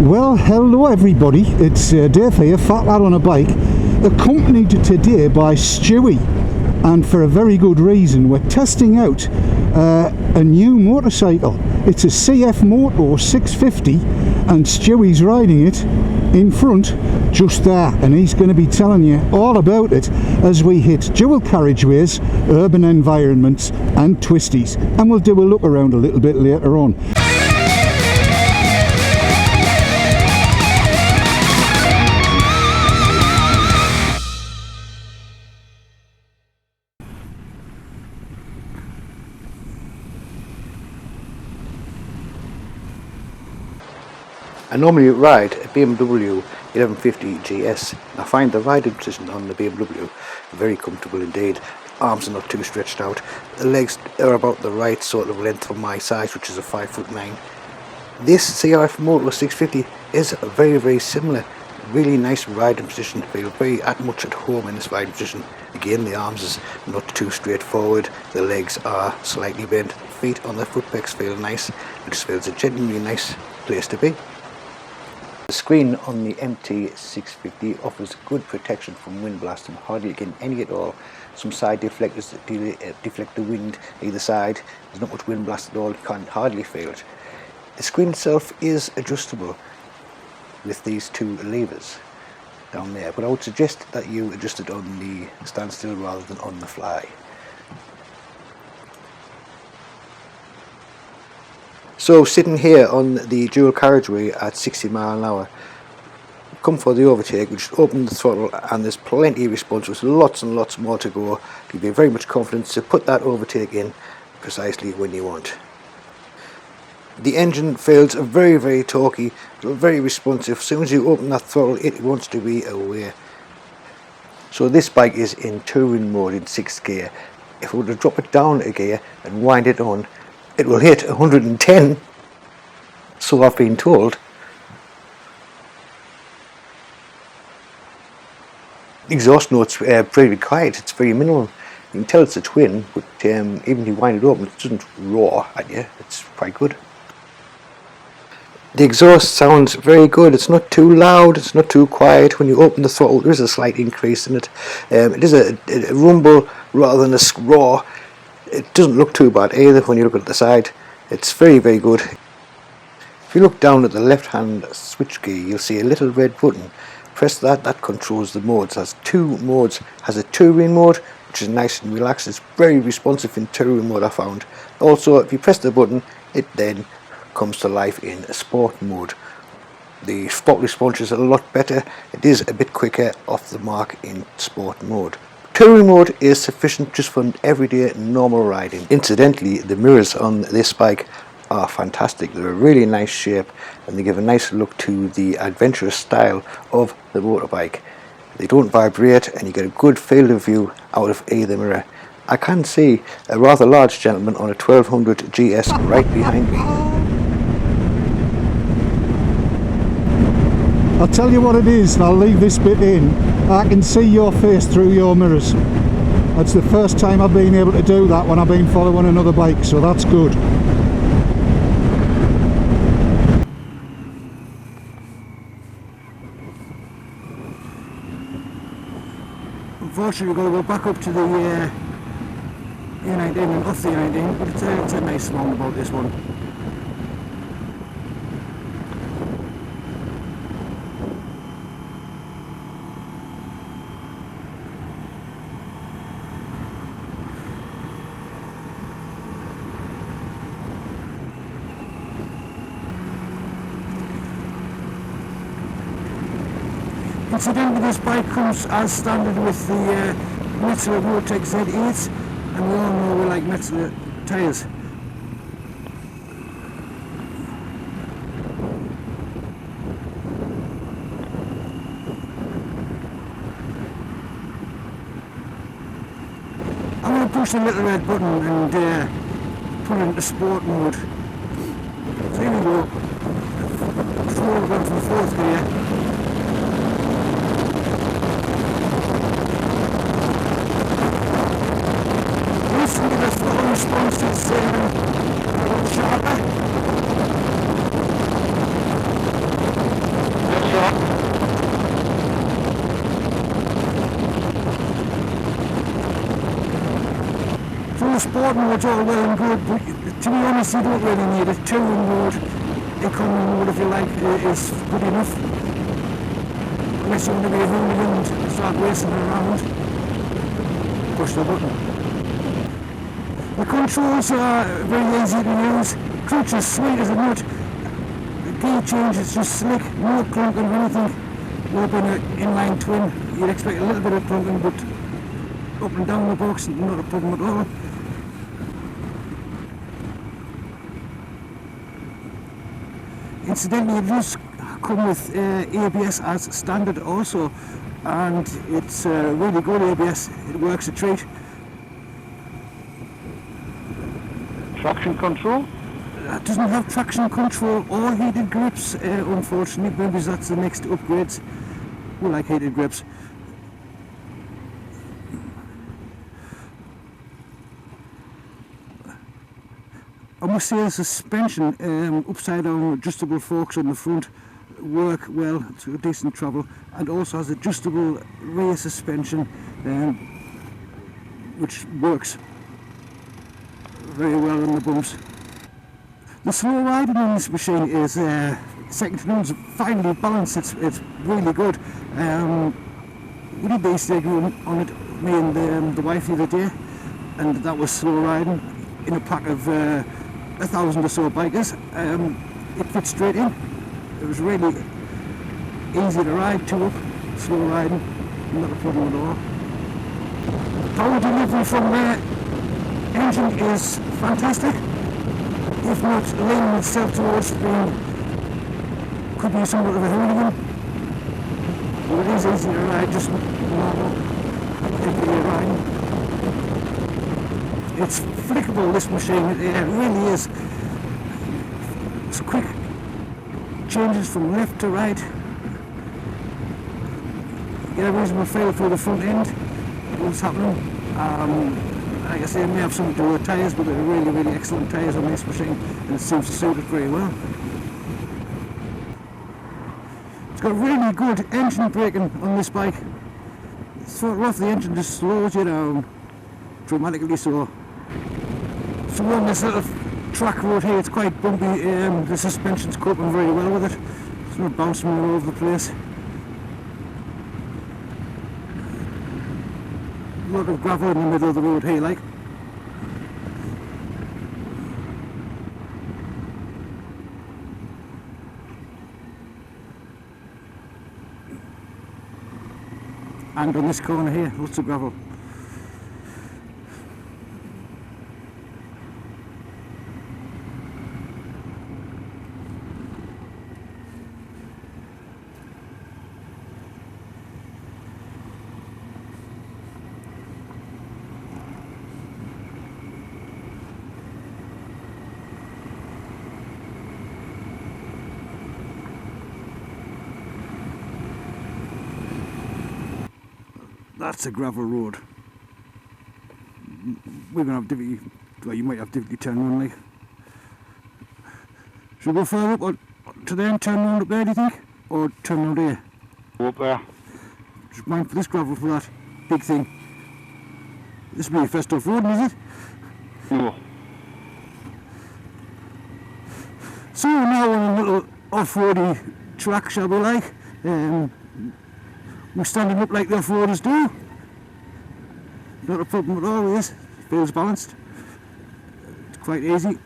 Well, hello everybody, it's Dave here, Fat Lad on a Bike, accompanied today by Stewy, and for a very good reason. We're testing out a new motorcycle. It's a CFMoto 650 and Stewy's riding it in front just there, and he's going to be telling you all about it as we hit dual carriageways, urban environments and twisties, and we'll do a look around a little bit later on. I normally ride a BMW 1150 GS. I find the riding position on the BMW very comfortable indeed. Arms are not too stretched out. The legs are about the right sort of length for my size, which is a 5'9". This CFMoto 650 is very similar. Really nice riding position. Feel very much at home in this riding position. Again, the arms is not too straightforward. The legs are slightly bent. Feet on the foot pegs feel nice. It just feels a genuinely nice place to be. The screen on the MT650 offers good protection from wind blast and hardly getting any at all. Some side deflectors that deflect the wind either side. There's not much wind blast at all, you can't hardly feel it. The screen itself is adjustable with these two levers down there, but I would suggest that you adjust it on the standstill rather than on the fly. So sitting here on the dual carriageway at 60 miles an hour, come for the overtake, we just open the throttle and there's plenty of response. There's lots and lots more to go. You'll be very much confident to put that overtake in precisely when you want. The engine feels very torquey, very responsive. As soon as you open that throttle, it wants to be away. So this bike is in touring mode in 6th gear. If we were to drop it down a gear and wind it on, it will hit 110, so I've been told. Exhaust notes pretty quiet, it's very minimal. You can tell it's a twin, but even if you wind it open, it doesn't roar at you. It's quite good. The exhaust sounds very good. It's not too loud, it's not too quiet. When you open the throttle, there is a slight increase in it. It is a rumble rather than a roar. It doesn't look too bad either when you look at the side. It's very good. If you look down at the left hand switch key, you'll see a little red button. Press that, that controls the modes. It has two modes. It has a touring mode, which is nice and relaxed. It's very responsive in touring mode, I found. Also, if you press the button, it then comes to life in sport mode. The sport response is a lot better. It is a bit quicker off the mark in sport mode. Touring mode is sufficient just for everyday normal riding. Incidentally, the mirrors on this bike are fantastic. They're a really nice shape and they give a nice look to the adventurous style of the motorbike. They don't vibrate and you get a good field of view out of either mirror. I can see a rather large gentleman on a 1200 GS right behind me. I'll tell you what it is, and I'll leave this bit in. I can see your face through your mirrors. That's the first time I've been able to do that when I've been following another bike, so that's good. Unfortunately, we've got to go back up to the A19 and off the A19, but it's a nice roundabout, this one. Incidentally, this bike comes as standard with the Metzeler Vortex Z8s, and we all know we like Metzeler tyres. I'm going to push the little red button and put it into sport mode. So here we go. We're going to the 4th gear. The throttle response is a little sharper. sport mode's all well and good, but to be honest, you don't really need it. Touring mode, economy mode, if you like, is good enough. Unless you want to be a hooligan and start racing around, push the button. The controls are very easy to use. Clutch is sweet as a nut. The gear change is just slick, no clunking or anything. No being an inline twin, you'd expect a little bit of clunking, but up and down the box, not a problem at all. Incidentally, it does come with ABS as standard also, and it's really good ABS. It works a treat. Traction control? It doesn't have traction control or heated grips, unfortunately. Maybe that's the next upgrades. We like heated grips. I must say the suspension, upside down adjustable forks on the front work well, it's a decent travel, and also has adjustable rear suspension, which works very well on the bumps. The slow riding on this machine is second to none. It's finely balanced. It's really good. We did the Easter egg on it, me and the wife the other day, and that was slow riding in a pack of 1,000 or so bikers. It fit straight in. It was really easy to ride, two up, slow riding, not a problem at all. Power delivery from the engine is fantastic. If not leaning itself towards being, could be somewhat of a hooligan. But it is easy to ride, just normal, everyday riding. It's flickable, this machine, it really is. It's quick changes from left to right. Get a reasonable feel for the front end, what's happening. Like I say, it may have something to do with tyres, but they're really excellent tyres on this machine, and it seems to suit it very well. It's got really good engine braking on this bike. It's sort of rough, the engine just slows you down dramatically so. So on this little track road here, it's quite bumpy, the suspension's coping very well with it. It's not bouncing all over the place. A lot of gravel in the middle of the road here, like. And on this corner here, lots of gravel. That's a gravel road. We're going to have difficulty, well, you might have difficulty turning around, like. Should we go further up or to there and turn around up there, do you think? Or turn around here? Go up there. Just mind for this gravel for that big thing. This will be your first off-road, is it? No. So we're now on a little off-roady track, shall we like? We're standing up like the off-roaders do. Not a problem at all with this. Feels balanced. It's quite easy.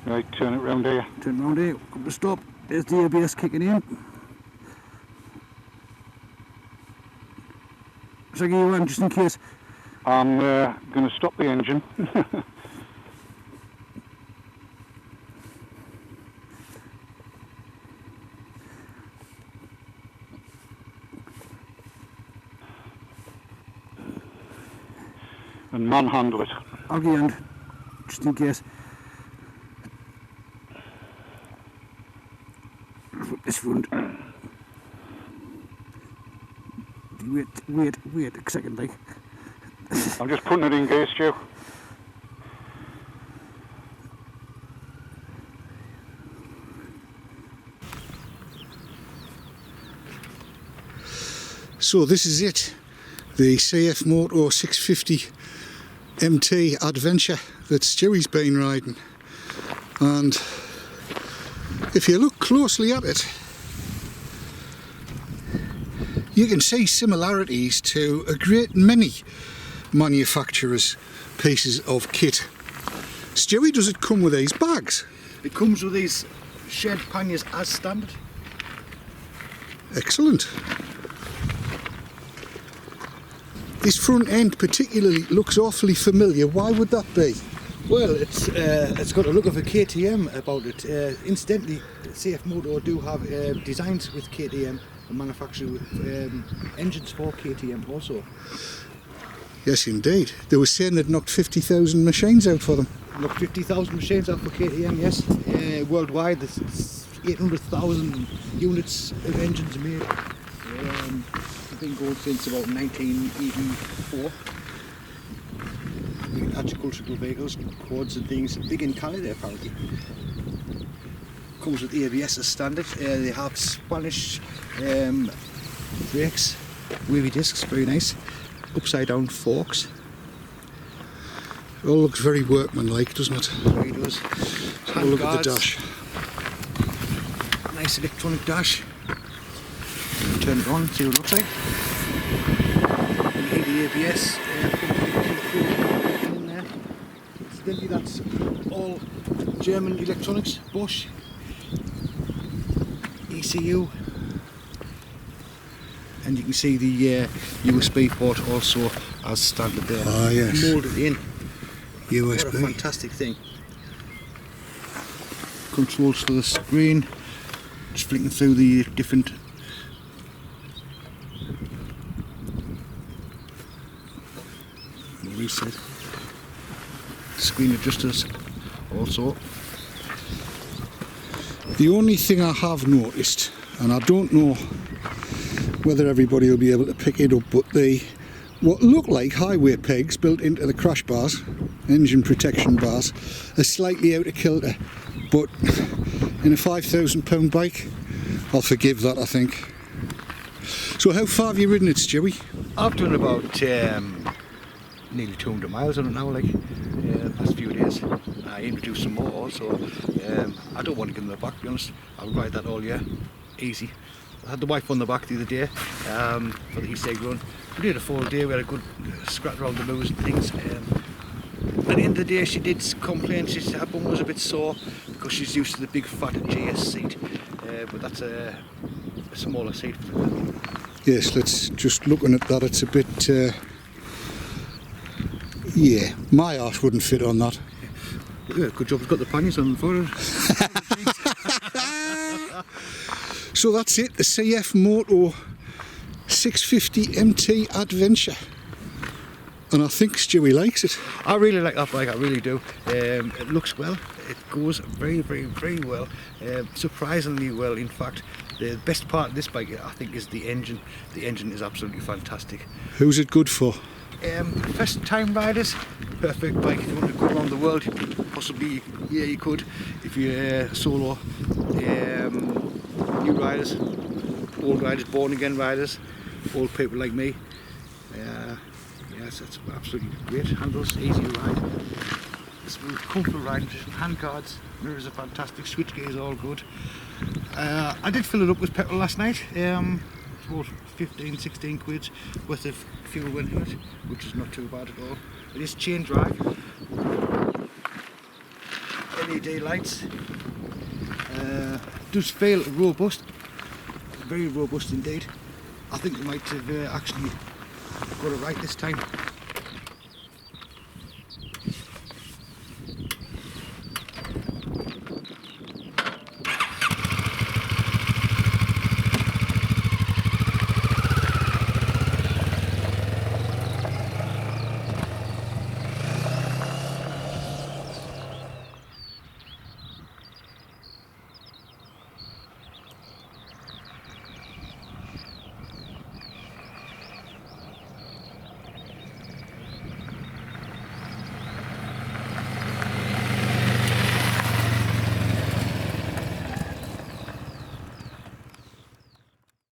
Right, turn it round here. Turn round here, come to stop. There's the ABS kicking in. So I give you one just in case. I'm going to stop the engine. And manhandle it. I'll give you a hand, just in case. This front. Wait a second, like. I'm just putting it in gear, Stu. So this is it. the CFMoto 650 MT Adventure that Stewy's been riding, and if you look closely at it, you can see similarities to a great many manufacturers' pieces of kit. Stewy, does it come with these bags? It comes with these shed panniers as standard. Excellent. This front end particularly looks awfully familiar. Why would that be? Well, it's got a look of a KTM about it. Incidentally, CFMoto do have designs with KTM and manufacture engines for KTM also. Yes, indeed. They were saying they'd knocked 50,000 machines out for them. Knocked 50,000 machines out for KTM, yes. Worldwide, there's 800,000 units of engines made. They've been going since about 1984. Agricultural vehicles, quads and things, big in Canada apparently. Comes with ABS as standard. They have Spanish brakes, wavy discs, very nice. Upside down forks. It all looks very workmanlike, doesn't it? Very does. Have a look at the dash. Nice electronic dash. Turn it on, see what it looks like. You hear the ABS in there. Incidentally, that's all German electronics, Bosch, ECU, and you can see the USB port also as standard there. Ah, yes. Moulded in. USB. What a fantastic thing. Controls for the screen, just flicking through the different reset. Screen adjusters also. The only thing I have noticed, and I don't know whether everybody will be able to pick it up, but what look like highway pegs built into the crash bars, engine protection bars, are slightly out of kilter. But in a £5,000 bike, I'll forgive that, I think. So how far have you ridden it, Stewy? I've done about nearly 200 miles on it now, like the past few days. I aim to do some more also. I don't want to give them the back, to be honest. I'll ride that all year, easy. I had the wife on the back the other day for the East Egg run. We did a full day, we had a good scratch around the moors and things. At the end of the day she did complain, she said her bum was a bit sore because she's used to the big fat GS seat, but that's a smaller seat for the Yes, let's just looking at that, it's a bit, yeah, my arse wouldn't fit on that. Yeah, good job, it's got the panniers on for it. So that's it, the CFMoto 650 MT Adventure. And I think Stewy likes it. I really like that bike, I really do. It looks well, it goes very, very, very well. Surprisingly well, in fact. The best part of this bike, I think, is the engine. The engine is absolutely fantastic. Who's it good for? First time riders, perfect bike. If you want to go around the world, possibly, yeah, you could. If you're solo, new riders, old riders, born again riders, old people like me. Yes, it's absolutely great. Handles, easy to ride. Smooth, comfortable riding, hand guards, mirrors are fantastic, switch gear is all good. I did fill it up with petrol last night. About 15-16 quid worth of fuel went in it, which is not too bad at all. It is chain drive, LED lights. Does feel robust, very robust indeed. I think we might have actually got it right this time.